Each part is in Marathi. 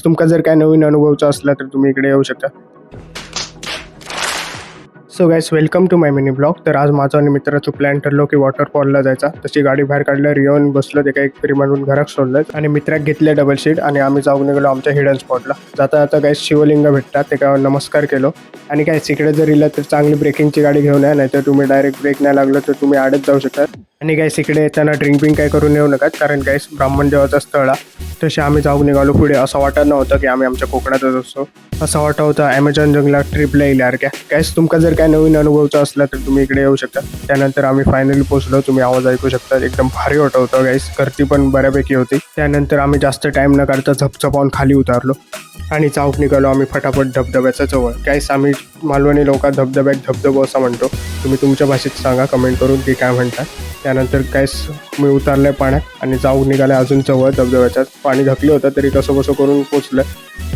तुमका जर काय नवीन अनुभवचा असला तर तुम्ही इकडे येऊ शकता. So guys, welcome to my mini blog. तर आज माझा आणि मित्राचं प्लॅन ठरलो की वॉटरफॉलला जायचा. तशी गाडी बाहेर काढल्या, रिओन बसलं, ते काही फेरी मारून घरात सोडलं आणि मित्राक घेतले डबल सीट आणि आम्ही जाऊन निघालो आमच्या हिडन स्पॉटला. जाता जाता गाईज शिवलिंग भेटतात, ते काय नमस्कार केलो आणि काय तिकडे जर इलं तर चांगली ब्रेकिंगची गाडी घेऊन या, नाहीतर तुम्ही डायरेक्ट ब्रेक नाही लागलं तर तुम्ही आडत जाऊ शकता. आणि गाईज इकडे येताना ड्रिंकिंग काय करून येऊ नका, कारण गाईज ब्राह्मण देवाचा स्थळ तसे आम्ही जाऊन निघालो पुढे. असं वाटत नव्हतं की आम्ही आमच्या कोकणातच असतो, असं वाटत होतं ॲमेझॉन जंगलात ट्रिपला येईल यार. गाईज तुमका जर काय नवीन अनुभवचा असला तर तुम्ही इकडे येऊ शकता. त्यानंतर आम्ही फायनली पोहोचलो, तुम्ही आवाज ऐकू शकता, एकदम भारी वाटत होतं गाईज. गर्दी पण बऱ्यापैकी होती. त्यानंतर आम्ही जास्त टाईम न करता झपझपावून खाली उतारलो आणि चाऊक निघालो आम्ही फटाफट धबधब्याच्या जवळ. गाईज आम्ही मालवणी लोक धबधब्यात धबधबो असं म्हणतो, तुम्ही तुमच्या भाषेत सांगा कमेंट करून की काय म्हणतात. त्यानंतर गाईज मी उतारले पाण्यात आणि जाऊन निघाले अजून जवळ धबधब्याच्याच. पाणी धकलं होतं तरी कसं कसं करून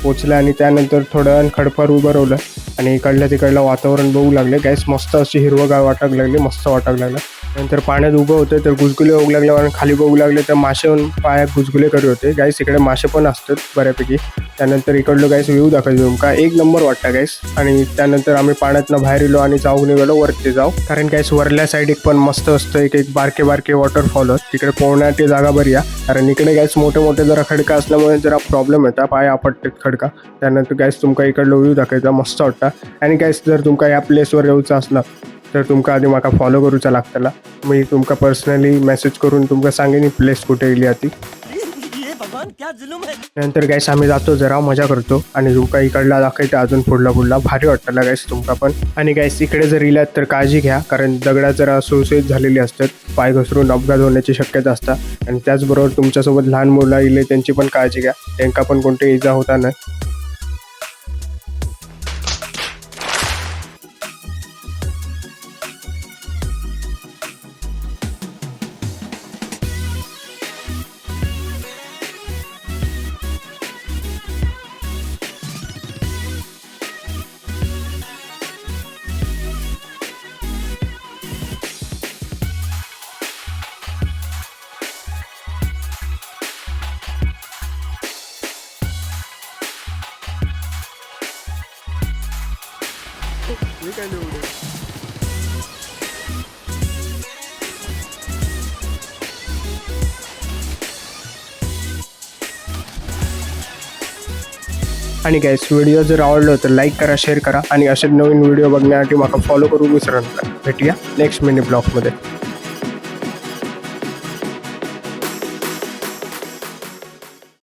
पोचलं आणि त्यानंतर थोडं खडफार उभं राहिलं आणि इकडल्या तिकडलं वातावरण बघू लागले. गाईस मस्त अशी हिरवगार वाटायला लागली, मस्त वाटायला लागलं. नंतर पाण्यात उभं होते तर गुजगुले होऊ लागले आणि खाली बघू लागले तर मासे पायात गुजगुले करत होते. गाईस इकडे मासे पण असतात बऱ्यापैकी. त्यानंतर इकडलं गाईस व्ह्यू दाखवायचं तुमका, एक नंबर वाटतं गाईस. आणि त्यानंतर आम्ही पाण्यातनं बाहेर येलो आणि जाऊन निघालो वरती जाऊ, कारण गाईस वरल्या साईड एक पण मस्त असतं, एक बारके बारके वॉटरफॉल होत. तिकडे पोहण्याची जागा बरी आहे, कारण इकडे गाईस मोठे मोठे जरा खडका असल्यामुळे जरा प्रॉब्लेम येतात, पाय आपटतात खडका. त्यानंतर गाईस तुमका इकडलं व्ह्यू दाखवायचा, मस्त वाटतं. आणि गाईस जर तुमका या प्लेसवर यायचं असलं तर तुमका आधी माका फॉलो करूचा लागतला. मी तुमका पर्सनली मेसेज करून तुमका सांगेन प्लेस कुठे गेली आती. नंतर गाईस आम्ही जातो, जरा मजा करतो आणि तुमका इकडला दाखवायचं अजून पुढला भारी वाटतं गाईस तुमका पण. आणि गाईस इकडे जर इलात तर काळजी घ्या, कारण दगडात जरा सुळसुळीत झालेली असतात, पाय घसरून अपघात होण्याची शक्यता असतात. आणि त्याचबरोबर तुमच्यासोबत लहान मुलं इले त्यांची पण काळजी घ्या, त्यांना पण कोणती इजा होता नाही. आणि गाईस व्हिडिओ जर आवडलं तर लाईक करा, शेअर करा आणि असे नवीन व्हिडिओ बघण्यासाठी मला फॉलो करून विसरू नका. भेटूया नेक्स्ट मिनी ब्लॉगमध्ये.